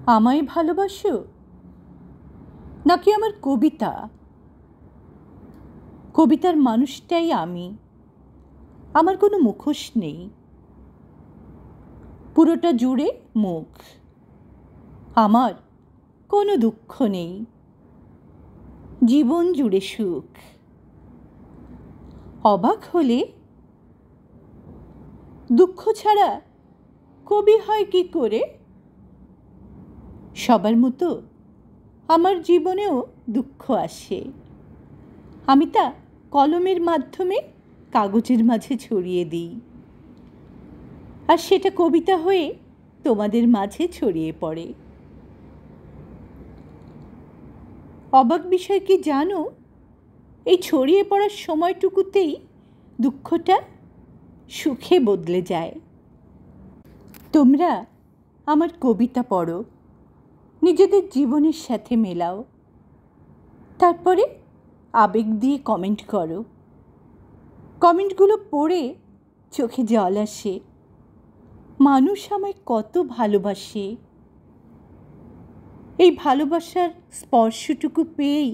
আমায় ভালোবাসো নাকি আমার কবিতা? কবিতার মানুষটাই আমি। আমার কোনো মুখোশ নেই, পুরোটা জুড়ে মুখ। আমার কোনো দুঃখ নেই, জীবন জুড়ে সুখ। অবাক হলে দুঃখ ছাড়া কবি হয় কি করে? সবার মতো আমার জীবনেও দুঃখ আসে, আমি তা কলমের মাধ্যমে কাগজের মাঝে ছড়িয়ে দিই, আর সেটা কবিতা হয়ে তোমাদের মাঝে ছড়িয়ে পড়ে। অবাক বিষয় কি জানো, এই ছড়িয়ে পড়ার সময়টুকুতেই দুঃখটা সুখে বদলে যায়। তোমরা আমার কবিতা পড়ো, নিজেদের জীবনের সাথে মেলাও, তারপরে আবেগ দিয়ে কমেন্ট করো। কমেন্টগুলো পড়ে চোখে জল আসে। মানুষ আমায় কত ভালোবাসে, এই ভালোবাসার স্পর্শটুকু পেয়েই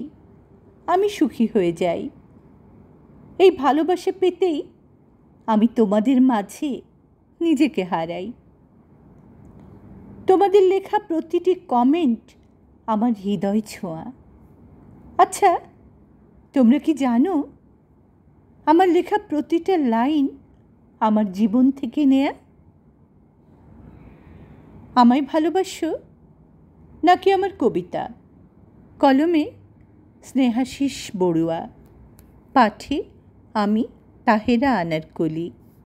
আমি সুখী হয়ে যাই। এই ভালোবাসা পেতেই আমি তোমাদের মাঝে নিজেকে হারাই। তোমাদের লেখা প্রতিটি কমেন্ট আমার হৃদয় ছোঁয়া। আচ্ছা, তোমরা কি জানো, আমার লেখা প্রতিটা লাইন আমার জীবন থেকে নেয়া? আমায় ভালোবাসো নাকি আমার কবিতা? কলমে স্নেহাশিস বড়ুয়া, পাঠে আমি তাহেরা আনারকলি।